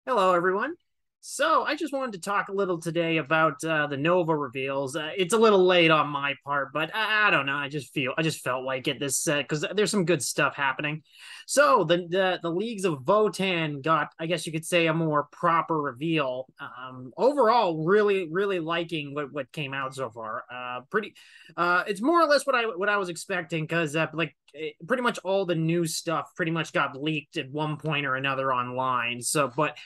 Hello, everyone. So, I just wanted to talk a little today about the Nova reveals. It's a little late on my part, but I don't know. I just felt like it this because there's some good stuff happening. So, the Leagues of Votann got, I guess you could say, a more proper reveal. Overall, really liking what came out so far. It's more or less what I was expecting because pretty much all the new stuff pretty much got leaked at one point or another online. So, but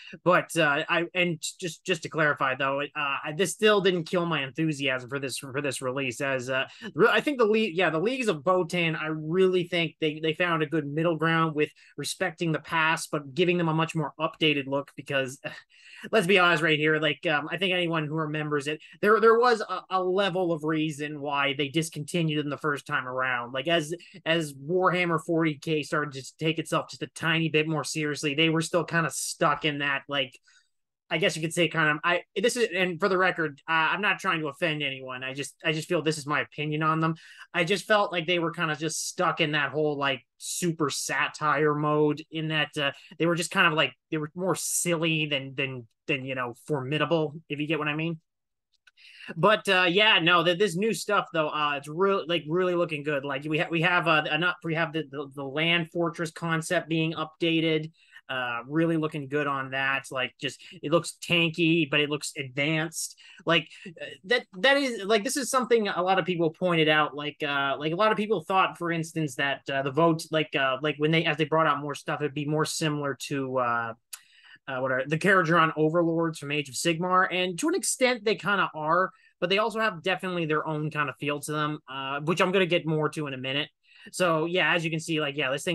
I and just to clarify though, this still didn't kill my enthusiasm for this release. As I think the Leagues of Votann, I really think they found a good middle ground with respecting the past, but giving them a much more updated look. Because let's be honest, right here, I think anyone who remembers it, there was a level of reason why they discontinued them the first time around. Like as Warhammer 40K started to take itself just a tiny bit more seriously, they were still kind of stuck in that, like, I guess you could say kind of this is, and for the record, I'm not trying to offend anyone. I just feel this is my opinion on them. I just felt like they were kind of just stuck in that whole like super satire mode, in that they were just kind of like they were more silly than formidable, if you get what I mean. But yeah, no, this new stuff though, it's really looking good. Like we have the land fortress concept being updated. Really looking good on that. Like, just it looks tanky, but it looks advanced. Like that is like this is something a lot of people pointed out. Like a lot of people thought, for instance, that the vote like when they as they brought out more stuff, it'd be more similar to what are the Kharadron overlords from Age of Sigmar, and to an extent they kind of are, but they also have definitely their own kind of feel to them, which I'm going to get more to in a minute. So yeah, as you can see, like, yeah, this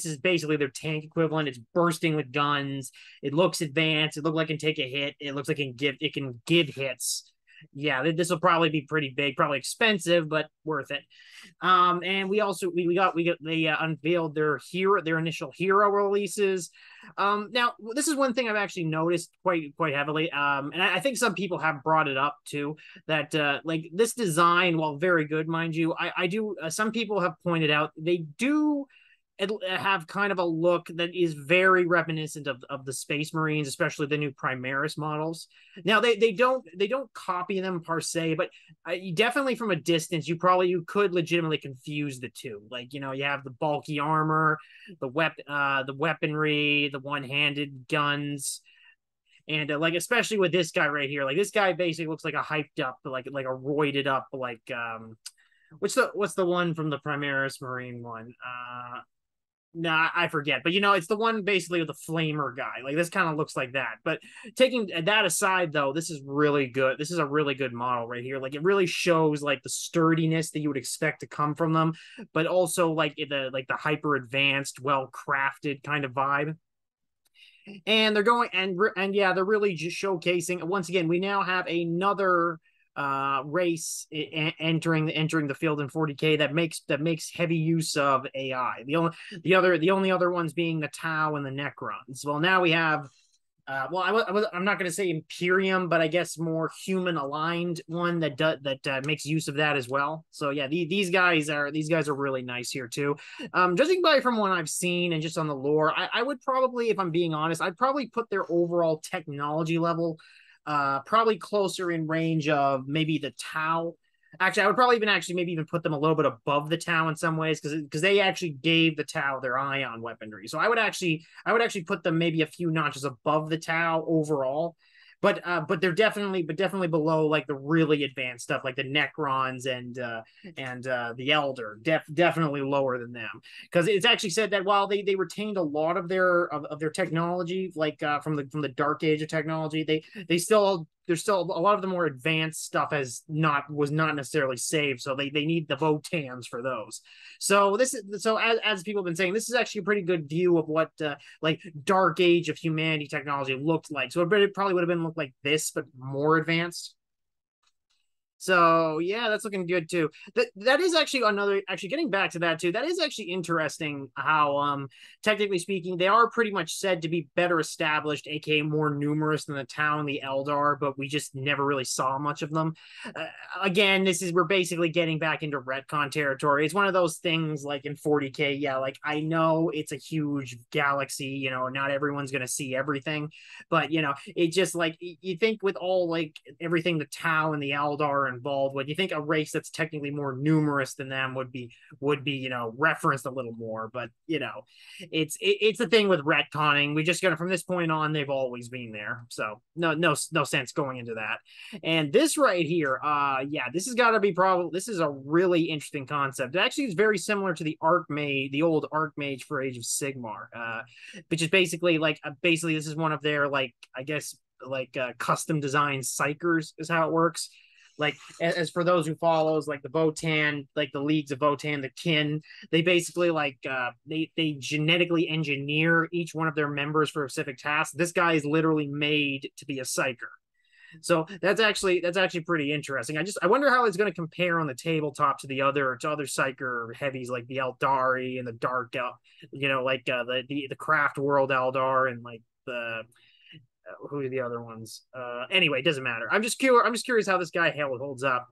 is basically their tank equivalent. It's bursting with guns. It looks advanced. It looks like it can take a hit. It looks like it can give hits. Yeah, this will probably be pretty big, probably expensive, but worth it. And we got they unveiled their initial hero releases. Now this is one thing I've actually noticed quite heavily. And I think some people have brought it up too, that like this design, while very good, mind you, I do some people have pointed out they do have kind of a look that is very reminiscent of the Space Marines, especially the new Primaris models. Now they don't copy them per se, but definitely from a distance you could legitimately confuse the two. Like, you have the bulky armor, the weaponry, the one-handed guns. And like, especially with this guy right here, like this guy basically looks like a hyped up, like a roided up, like what's the one from the Primaris Marine one? Nah, I forget, but it's the one basically with the flamer guy. Like, this kind of looks like that. But taking that aside, though, this is really good. This is a really good model right here. Like, it really shows like the sturdiness that you would expect to come from them, but also like the hyper advanced, well crafted kind of vibe. And they're going and yeah, they're really just showcasing. Once again, we now have another race entering the field in 40K that makes heavy use of AI. The only other ones being the Tau and the Necrons. Well, now we have I'm not going to say Imperium, but I guess more human aligned one that makes use of that as well. So yeah, these guys are really nice here too. Judging by from what I've seen and just on the lore, I would probably, if I'm being honest, I'd probably put their overall technology level probably closer in range of maybe the Tau. Actually, I would probably maybe even put them a little bit above the Tau in some ways, because they actually gave the Tau their ion weaponry. So I would actually put them maybe a few notches above the Tau overall. But they're definitely below like the really advanced stuff, like the Necrons and the Elder. Definitely lower than them, because it's actually said that while they retained a lot of their technology, like from the Dark Age of technology, there's still a lot of the more advanced stuff was not necessarily saved, so they need the Votans for those. So as people have been saying, this is actually a pretty good view of what like Dark Age of humanity technology looked like. So it probably would have been looked like this, but more advanced. So yeah, that's looking good too. That is actually another, actually getting back to that too. That is actually interesting how technically speaking, they are pretty much said to be better established, aka more numerous than the town, the Eldar, but we just never really saw much of them. Uh, Again, this is, we're basically getting back into retcon territory. It's one of those things like in 40K, yeah, like I know it's a huge galaxy, not everyone's gonna see everything, but it just like you think with all like everything the Tau and the Eldar are involved with, you think a race that's technically more numerous than them would be referenced a little more. But it's the thing with retconning. We just gonna, from this point on, they've always been there. So no sense going into that. And this right here, yeah, this has got to be probably, this is a really interesting concept. It actually is very similar to the Archmage, the old Archmage for Age of Sigmar, which is basically like basically this is one of their like, I guess, like custom designed psychers is how it works. Like as for those who follows like the Votann, like the Leagues of Votann, the kin, they basically like they genetically engineer each one of their members for a specific task. This guy is literally made to be a psyker. So that's actually pretty interesting. I wonder how it's going to compare on the tabletop to other psyker heavies like the Eldari and the Dark, like the Craft World Eldar and like the who are the other ones? Anyway, it doesn't matter. I'm just curious how this guy holds up.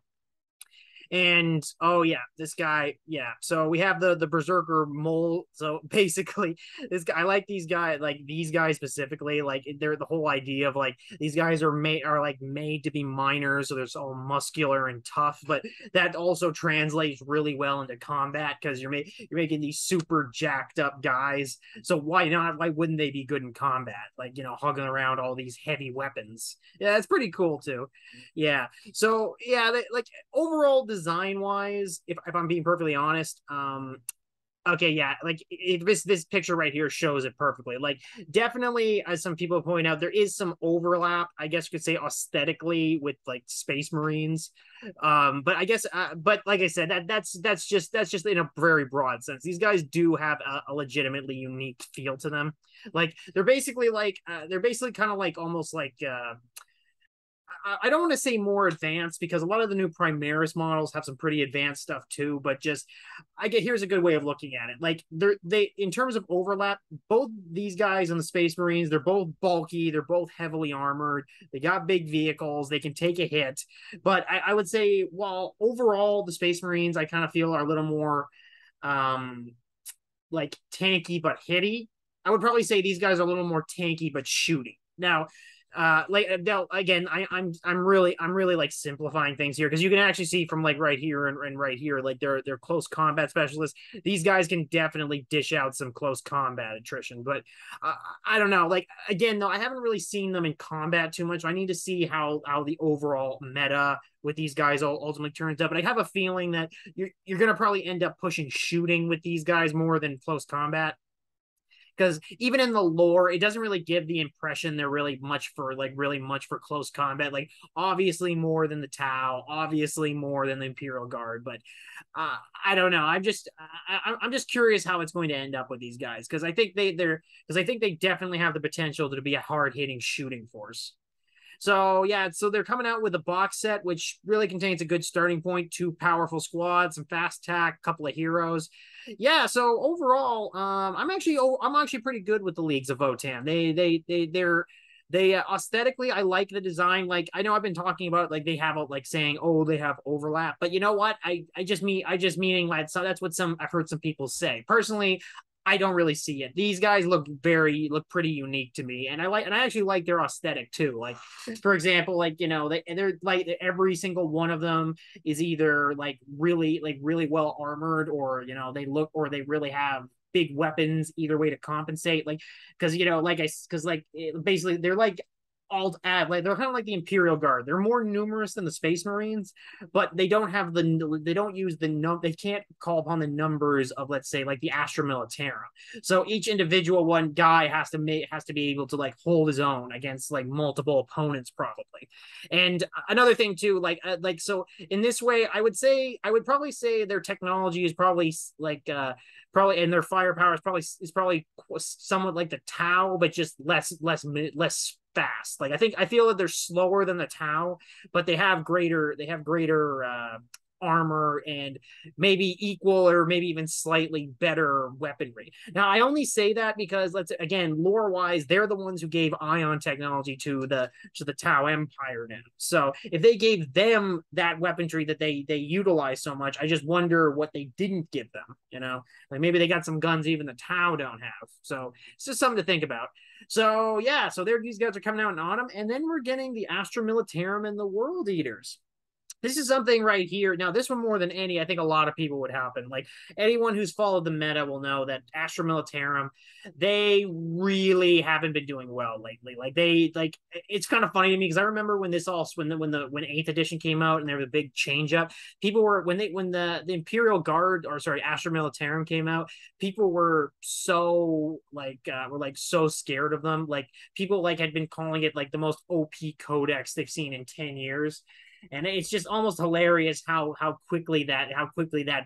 And oh yeah, this guy, yeah. So we have the berserker mole. So basically, this guy, I like these guys specifically. Like they're the whole idea of like these guys are made to be miners, so they're so muscular and tough. But that also translates really well into combat because you're making these super jacked up guys. So why not? Why wouldn't they be good in combat? Like hugging around all these heavy weapons. Yeah, that's pretty cool too. Yeah. So yeah, like overall design wise, if I'm being perfectly honest, okay, yeah, like this picture right here shows it perfectly. Like definitely, as some people point out, there is some overlap, I guess you could say, aesthetically with like Space Marines. But I guess, but like I said, that's just in a very broad sense. These guys do have a legitimately unique feel to them. Like they're basically kind of like almost like I don't want to say more advanced because a lot of the new Primaris models have some pretty advanced stuff too. But just, here's a good way of looking at it. Like they in terms of overlap, both these guys and the Space Marines, they're both bulky, they're both heavily armored, they got big vehicles, they can take a hit. But I would say, while overall the Space Marines I kind of feel are a little more like tanky but hitty, I would probably say these guys are a little more tanky but shooty. Now, like again, I'm really like simplifying things here because you can actually see from like right here and right here, like they're close combat specialists. These guys can definitely dish out some close combat attrition, but I don't know. Like again, though, I haven't really seen them in combat too much. I need to see how the overall meta with these guys ultimately turns out. But I have a feeling that you're gonna probably end up pushing shooting with these guys more than close combat because even in the lore, it doesn't really give the impression they're really much for close combat. Like obviously more than the Tau, obviously more than the Imperial Guard, but I don't know. I'm just curious how it's going to end up with these guys because I think they definitely have the potential to be a hard hitting shooting force. So yeah, so they're coming out with a box set which really contains a good starting point, two powerful squads, some fast attack, a couple of heroes. Yeah, so overall, I'm actually pretty good with the Leagues of Votann. They aesthetically, I like the design. Like I know I've been talking about like they have like saying, oh, they have overlap, but you know what? I just meaning like, so that's what some I've heard some people say. Personally, I don't really see it. These guys look pretty unique to me, and I actually like their aesthetic too. Like, for example, like they're like every single one of them is either like really well armored, or they really have big weapons. Either way to compensate, like because basically they're like alt ad like they're kind of like the Imperial Guard. They're more numerous than the Space Marines, but they don't use they can't call upon the numbers of, let's say, like the Astra Militarum. So each individual one guy has to be able to like hold his own against like multiple opponents probably. And another thing too, so in this way, I would probably say their technology is probably probably, and their firepower is probably somewhat like the Tau, but just less fast. Like I feel that they're slower than the Tau, but they have greater armor and maybe equal or maybe even slightly better weaponry. Now, I only say that because again, lore wise, they're the ones who gave ion technology to the Tau Empire now. So if they gave them that weaponry that they utilize so much, I just wonder what they didn't give them. Like maybe they got some guns even the Tau don't have. So it's just something to think about. So yeah, so these guys are coming out in autumn, and then we're getting the Astra Militarum and the World Eaters. This is something right here. Now, this one more than any, I think a lot of people would happen. Like anyone who's followed the meta will know that Astra Militarum, they really haven't been doing well lately. It's kind of funny to me because I remember when when 8th edition came out and there was a big change up. People were when the Imperial Guard, or sorry, Astra Militarum came out, people were so so scared of them. Like people had been calling it like the most OP codex they've seen in 10 years. And it's just almost hilarious how quickly that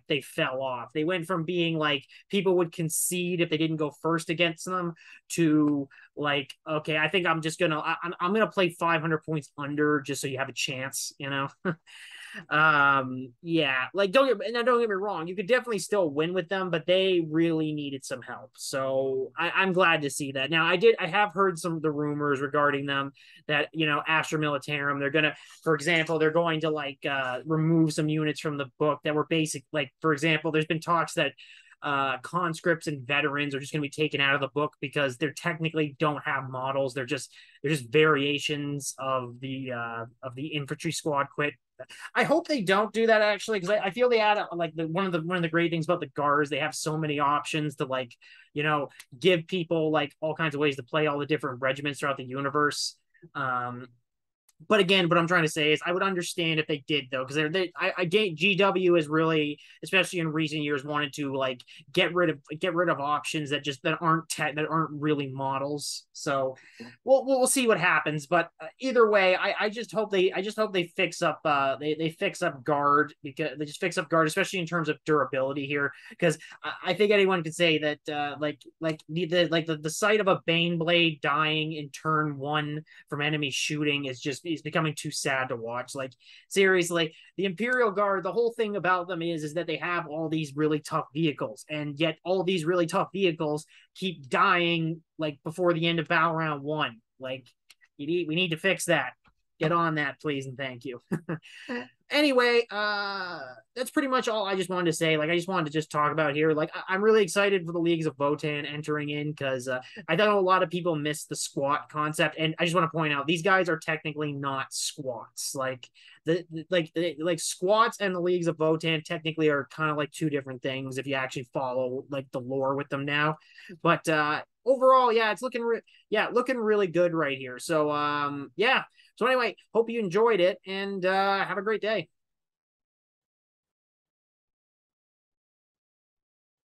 they fell off. They went from being like people would concede if they didn't go first against them to like, okay, I think I'm gonna play 500 points under just so you have a chance. Yeah, like don't get me wrong, you could definitely still win with them, but they really needed some help. So I'm glad to see that. Now I have heard some of the rumors regarding them that Astra Militarum, for example, they're going to remove some units from the book that were basic. Like for example, there's been talks that conscripts and veterans are just going to be taken out of the book because they're technically don't have models. They're just variations of the infantry squad quit. I hope they don't do that actually, because I feel they add one of the great things about the guards, they have so many options to give people like all kinds of ways to play all the different regiments throughout the universe. But again, what I'm trying to say is I would understand if they did though, because GW is really, especially in recent years, wanted to get rid of options that aren't really models. So we'll see what happens. But either way, I just hope they fix up they fix up guard, because they just fix up guard, especially in terms of durability here. Because I think anyone could say that the sight of a Bane Blade dying in turn 1 from enemy shooting is becoming too sad to watch. Like seriously, the Imperial Guard, the whole thing about them is that they have all these really tough vehicles, and yet all these really tough vehicles keep dying before the end of battle round 1. Like we need to fix that. Get on that, please, and thank you. Anyway, that's pretty much all I just wanted to say. I just wanted to just talk about here. I'm really excited for the Leagues of Votann entering in, because I know a lot of people miss the squat concept, and I just want to point out these guys are technically not squats. Squats and the Leagues of Votann technically are kind of like two different things if you actually follow the lore with them now. But overall, yeah, it's looking really good right here. So yeah. So anyway, hope you enjoyed it, and have a great day.